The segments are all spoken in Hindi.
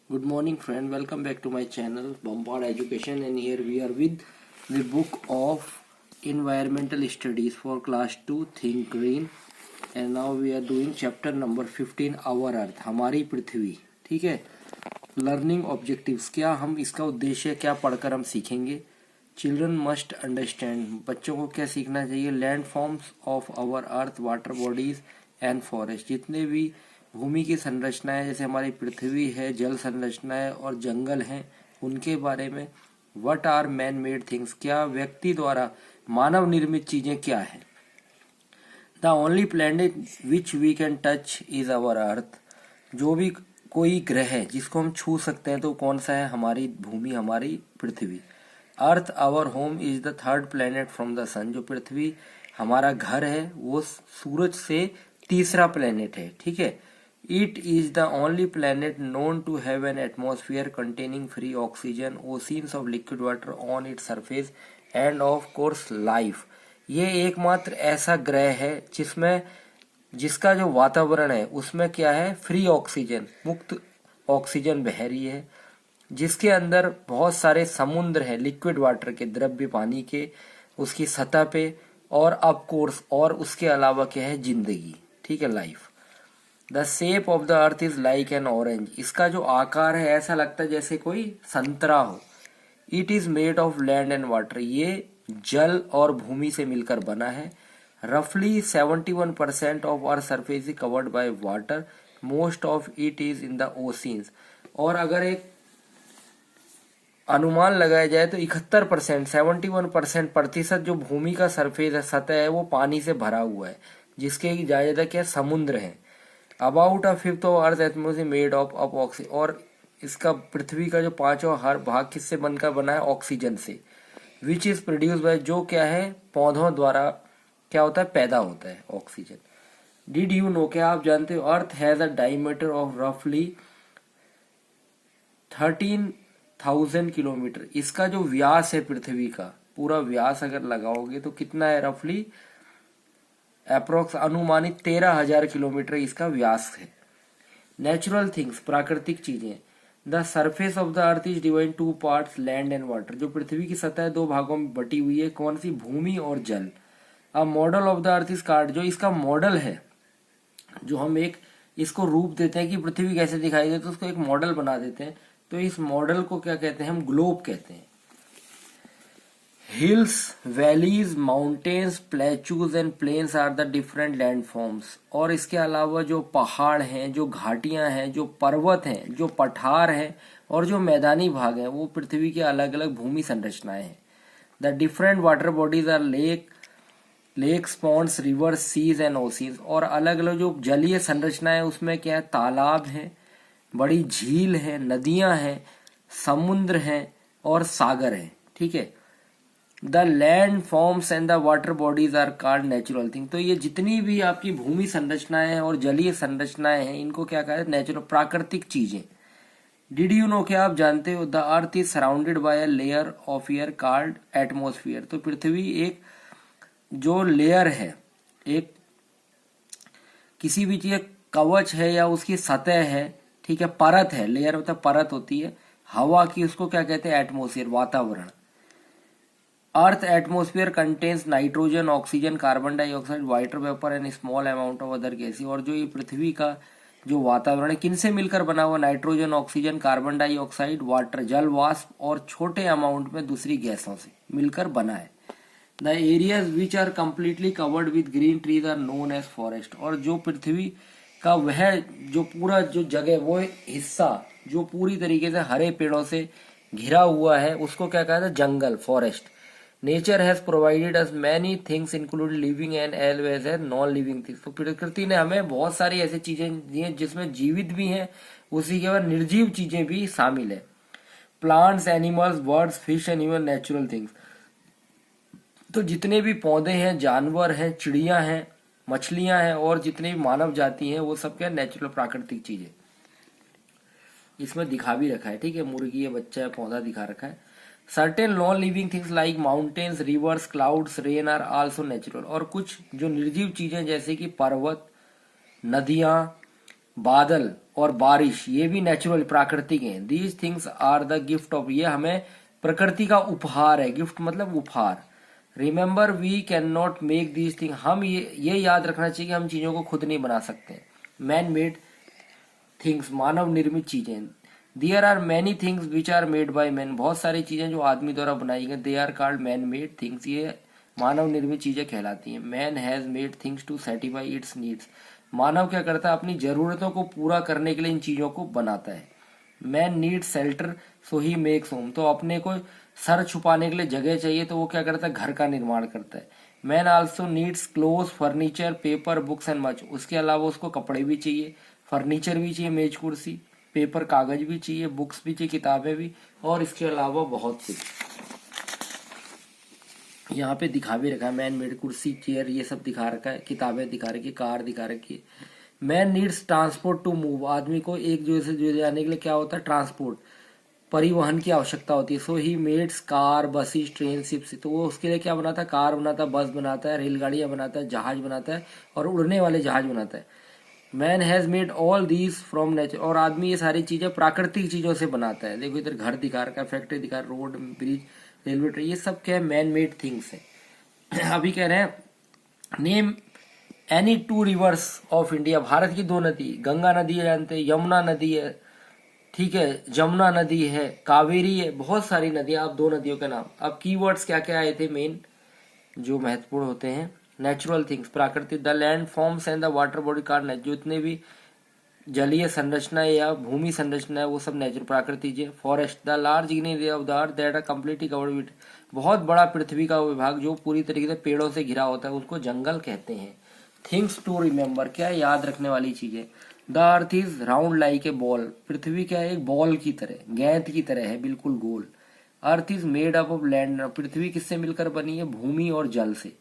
Good morning, friend. Welcome back to my channel, Bombard Education, and here we are with the book of Environmental Studies for Class 2, Think Green. And now we are doing chapter number 15, Our Earth, हमारी पृथ्वी. ठीक है. लर्निंग ऑब्जेक्टिव्स, क्या हम इसका उद्देश्य क्या पढ़कर हम सीखेंगे. चिल्ड्रन मस्ट अंडरस्टैंड, बच्चों को क्या सीखना चाहिए. Land forms of our earth, water bodies and forest, जितने भी भूमि की संरचनाएं जैसे हमारी पृथ्वी है, जल संरचनाएं और जंगल हैं, उनके बारे में. What are man made things, क्या व्यक्ति द्वारा मानव निर्मित चीजें क्या है. The only planet which we can touch is our earth, जो भी कोई ग्रह है जिसको हम छू सकते हैं तो कौन सा है, हमारी भूमि, हमारी पृथ्वी. Earth our home is the third planet from the sun, जो पृथ्वी हमारा घर है वो सूरज से तीसरा प्लैनेट है. ठीक है. It is the only planet known to have an atmosphere containing free oxygen, oceans of liquid water on its surface, and of course life. ये एकमात्र ऐसा ग्रह है जिसका जो वातावरण है उसमें क्या है, फ्री ऑक्सीजन, मुक्त ऑक्सीजन बह रही है, जिसके अंदर बहुत सारे समुद्र है, लिक्विड वाटर के, द्रव्य पानी के, उसकी सतह पे, और ऑफ कोर्स और उसके अलावा क्या है, जिंदगी. ठीक है, life. The shape of the earth is like an orange, इसका जो आकार है ऐसा लगता है जैसे कोई संतरा हो. It is made of land and water, ये जल और भूमि से मिलकर बना है. रफली 71% of earth surface is covered by water, most of it is in the oceans. और अगर एक अनुमान लगाया जाए तो 71%, 71% प्रतिशत जो भूमि का सरफेस है, सतह है, वो पानी से भरा हुआ है, जिसके ज्यादा क्या समुद्र है. About a fifth of earth atmosphere made of oxygen, और इसका पृथ्वी का जो पांचवा हर भाग किससे बनकर बना है, ऑक्सीजन से. विच इज प्रोड्यूस बाय, जो क्या है पौधों द्वारा क्या होता है, पैदा होता है ऑक्सीजन. डिड यू नो, क्या आप जानते हो, earth has a diameter of रफली 13,000 किलोमीटर. इसका जो व्यास है पृथ्वी का, पूरा व्यास अगर लगाओगे तो कितना है, रफली अप्रोक्स अनुमानित 13,000 किलोमीटर इसका व्यास है. नेचुरल थिंग्स, प्राकृतिक चीजें. The surface of the earth is divide two parts, land and water, जो पृथ्वी की सतह दो भागों में बटी हुई है, कौन सी, भूमि और जल. A model of the earth is card, जो इसका मॉडल है, जो हम एक इसको रूप देते हैं कि पृथ्वी कैसे दिखाई देती है, तो उसको एक मॉडल बना देते हैं, तो इस मॉडल को क्या कहते हैं, हम ग्लोब कहते हैं. Hills, valleys, mountains, plateaus and plains are the different land forms. और इसके अलावा जो पहाड़ हैं, जो घाटियां हैं, जो पर्वत हैं, जो पठार हैं, और जो मैदानी भाग हैं, वो पृथ्वी के अलग अलग भूमि संरचनाएं हैं. The different water bodies are lakes, ponds, rivers, seas and oceans. और अलग अलग जो जलीय संरचनाएं उसमें क्या है, तालाब है, बड़ी झील है, नदियां हैं, समुद्र हैं और सागर है. ठीक है. The land forms and the water bodies are called natural thing. तो ये जितनी भी आपकी भूमि संरचनाएं हैं और जलीय संरचनाएं हैं, इनको क्या कहते हैं, नेचुरल, प्राकृतिक चीजें. डिड यू नो, क्या आप जानते हो, the earth is surrounded by a layer of air called atmosphere. तो पृथ्वी एक जो लेयर है, एक किसी भी चीज कवच है या उसकी सतह है, ठीक है, परत है, लेयर मतलब परत होती है हवा की, उसको क्या कहते हैं, एटमॉस्फेयर, वातावरण. Earth atmosphere contains nitrogen, oxygen, carbon dioxide, water vapour and small amount of other gases. और जो ये पृथ्वी का जो वातावरण है किनसे मिलकर बना हुआ, nitrogen, oxygen, carbon dioxide, water, जल वाष्प और छोटे अमाउंट में दूसरी गैसों से मिलकर बना है. The areas which are completely covered with green trees are known as forest. और जो पृथ्वी का वह जो पूरा जो जगह, वो हिस्सा जो पूरी तरीके से हरे पेड़ों से घिरा हुआ है, उसको क्या कहते हैं, जंगल, forest. Nature has provided us many things include living and as well as non living things. तो प्रकृति ने हमें बहुत सारी ऐसी चीजें दी हैं जिसमें जीवित भी हैं, उसी के बाद निर्जीव चीजें भी शामिल है. Plants, animals, birds, fish and even natural things. तो जितने भी पौधे हैं, जानवर हैं, चिड़िया हैं, मछलियां हैं, और जितने भी मानव जाति हैं, वो सब क्या नेचुरल, प्राकृतिक चीजें. इसमें दिखा भी रखा है, ठीक है, मुर्गी है, बच्चा है, पौधा दिखा रखा है. Certain non living things like mountains, rivers, clouds, rain are also natural. और कुछ जो निर्जीव चीजें जैसे कि पर्वत, नदियां बादल और बारिश ये भी नेचुरल प्राकृतिक हैं। These things are the gift of, ये हमें प्रकृति का उपहार है। गिफ्ट मतलब उपहार। Remember we can not make these thing, हम ये याद रखना चाहिए कि हम चीजों को खुद नहीं बना सकते। मैन मेड थिंग्स, मानव निर्मित चीजें। There are many things which are made by man, बहुत सारी चीजें जो आदमी द्वारा बनाई गई, they are called man made things, ये मानव निर्मित चीजें कहलाती हैं। Man has made things to satisfy its needs, मानव क्या करता है, अपनी जरूरतों को पूरा करने के लिए इन चीजों को बनाता है। Man need shelter so he makes home, तो अपने को सर छुपाने के लिए जगह चाहिए तो वो क्या करता है, घर का निर्माण करता है। Man also needs cloth, furniture, paper, books and much, उसके अलावा उसको कपड़े भी चाहिए, फर्नीचर भी चाहिए, मेज कुर्सी, पेपर कागज भी चाहिए, बुक्स भी चाहिए, किताबें भी, और इसके अलावा बहुत कुछ। यहाँ पे दिखा भी रखा है, मैन मेड कुर्सी, चेयर, ये सब दिखा रखा है, किताबें दिखा रखी है, कार दिखा रखी है। Man needs transport to move, आदमी को एक जगह से दूसरे जाने के लिए क्या होता है, ट्रांसपोर्ट, परिवहन की आवश्यकता होती है। So he makes car, buses, train, ships, तो वो उसके लिए क्या बनाता है, कार बनाता है, बस बनाता है, रेलगाड़ियां बनाता है, जहाज बनाता है, और उड़ने वाले जहाज बनाता है। Man has made all these from nature, और आदमी ये सारी चीजें प्राकृतिक चीजों से बनाता है। देखो इधर घर दिखा रखा है, फैक्ट्री दिखा, रोड, ब्रिज, रेलवे ट्रेन, ये सब क्या है, मैन मेड थिंग्स है। अभी कह रहे हैं name any two reverse of India, Bharat की दो नदी, गंगा नदी है जानते हैं, यमुना नदी है, ठीक है, जमुना नदी है, कावेरी है, बहुत सारी नदियां। आप दो नदियों के नाम, अब कीवर्ड्स क्या क्या आए थे मेन जो महत्वपूर्ण होते हैं, नेचुरल थिंग्स, प्राकृतिक, the land forms and the water body card, जो इतने भी जलीय संरचना या भूमि संरचना है वो सब नेचुरल प्राकृतिक है। Forest, the large green area of the earth that are completely covered with, बहुत बड़ा पृथ्वी का विभाग जो पूरी तरीके से पेड़ों से घिरा होता है उसको जंगल कहते हैं। थिंग्स टू रिमेम्बर, क्या है, याद रखने वाली चीजें। The earth is round like a ball, पृथ्वी क्या है, एक बॉल की तरह, गेंद की तरह है, बिल्कुल गोल। Earth is made up of land, पृथ्वी किससे मिलकर बनी है, भूमि और जल से।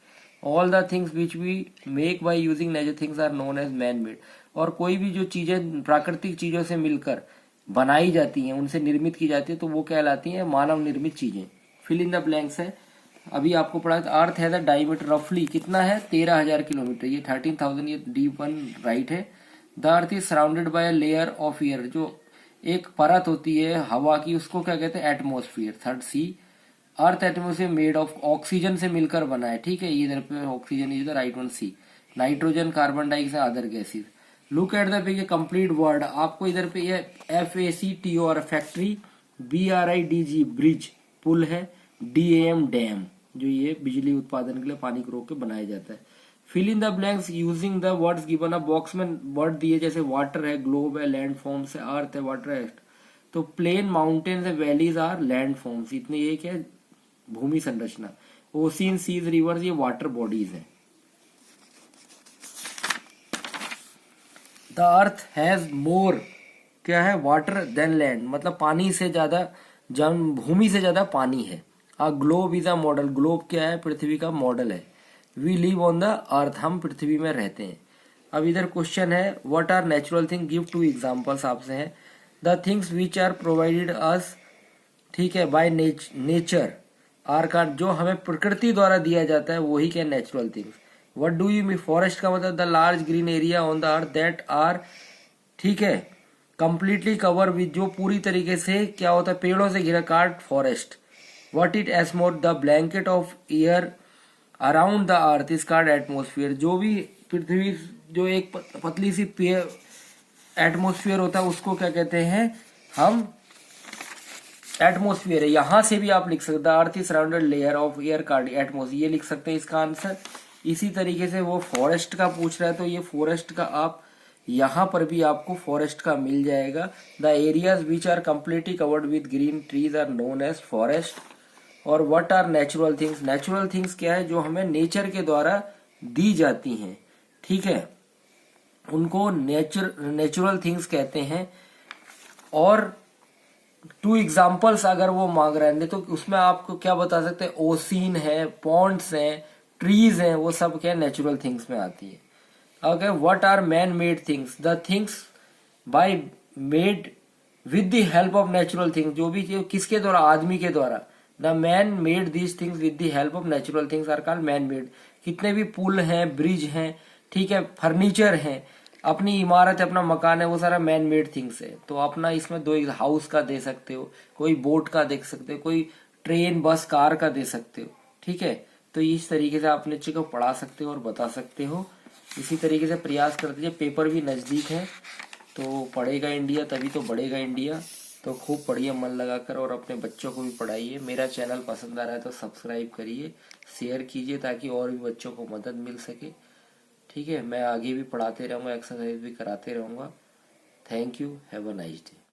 All the things which we make by using nature things are known as man made, और कोई भी जो चीजें प्राकृतिक चीजों से मिलकर बनाई जाती हैं, उनसे निर्मित की जाती है, तो वो कहलाती हैं मानव निर्मित चीजें। फिल इन द ब्लैंक्स है, अभी आपको पढ़ा था। अर्थ है द डायमीटर रफली कितना है, 13,000 किलोमीटर, ये 13,000, ये D1 राइट है। The earth is surrounded by layer of air, जो एक परत होती है हवा की, उसको क्या कहते हैं, atmosphere. Third C, earth atmosphere made of, oxygen से मिलकर बना है, ठीक है, इधर पे oxygen is the right one. C, nitrogen, carbon dioxide, other gases. Look at the पे कंप्लीट वर्ड, आपको इधर पे ये FACTOR फैक्ट्री, BRIDG ब्रिज पुल है, DAM डैम जो ये बिजली उत्पादन के लिए पानी को रोक के बनाया जाता है। Fill in the blanks using the words given, a box में वर्ड दिए जैसे वाटर है, ग्लोब है, लैंड फॉर्म्स है, अर्थ है, वाटर है, तो प्लेन, माउंटेन्स है, वैलीज आर लैंड फॉर्म्स, इतने ये क्या है, भूमि संरचना। ओशियन, सीज, रिवर्स ये वाटर बॉडीज है। द अर्थ हैज मोर, क्या है, वाटर देन लैंड, मतलब पानी से ज्यादा, भूमि से ज्यादा पानी है। A globe is a model, globe क्या है, पृथ्वी का मॉडल है। We live on the earth, हम पृथ्वी में रहते हैं। अब इधर क्वेश्चन है, what are natural thing, give two examples आपसे है। The things which are provided us, ठीक है, बाय नेचर आर का, जो हमें प्रकृति द्वारा दिया जाता है वही क्या, natural things. What do you mean, forest का मतलब the large green area on the earth that are, ठीक है, कंप्लीटली कवर विद, जो पूरी तरीके से क्या होता है, पेड़ों से घिरा, कार्ड फॉरेस्ट। व्हाट इट एस्मोर, the blanket of air around the earth is called atmosphere, जो भी पृथ्वी, जो एक पतली सी एटमोस्फियर होता है उसको क्या कहते हैं हम, एटमोस्फियर है। यहां से भी आप लिख सकते हैं earth is surrounded layer of air card atmosphere, ये लिख सकते हैं इसका आंसर। इसी तरीके से वो फॉरेस्ट का पूछ रहा है तो ये फॉरेस्ट का आप यहां पर भी आपको फॉरेस्ट का मिल जाएगा। The areas which are completely covered with green trees are known as forest. और what are natural things, natural things क्या है, जो हमें नेचर के द्वारा दी जाती हैं, ठीक है, उनको नेचुरल थिंग्स कहते हैं। और टू एग्जाम्पल्स अगर वो मांग रहे हैं तो उसमें आपको क्या बता सकते हैं, ओसीन है, पॉन्ड्स हैं, ट्रीज हैं, वो सब क्या नेचुरल थिंग्स में आती है। Okay, what are man made things, the things by made with the help of natural things, जो भी किसके द्वारा, आदमी के द्वारा। The man made these things with the help of natural things are called man made. कितने भी पुल हैं, ब्रिज हैं, ठीक है, फर्नीचर हैं, अपनी इमारत है, अपना मकान है, वो सारा मैन मेड थिंग्स है। तो अपना इसमें दो हाउस का दे सकते हो, कोई बोट का देख सकते हो, कोई ट्रेन बस कार का दे सकते हो। ठीक है, तो इस तरीके से आप अपने बच्चे को पढ़ा सकते हो और बता सकते हो। इसी तरीके से प्रयास कर दीजिए, पेपर भी नजदीक है, तो पढ़ेगा इंडिया तभी तो बढ़ेगा इंडिया। तो खूब पढ़िए मन लगाकर और अपने बच्चों को भी पढ़ाइए। मेरा चैनल पसंद आ रहा है तो सब्सक्राइब करिए, शेयर कीजिए ताकि और भी बच्चों को मदद मिल सके। ठीक है, मैं आगे भी पढ़ाते रहूँगा, एक्सरसाइज भी कराते रहूँगा। Thank you, have a nice day.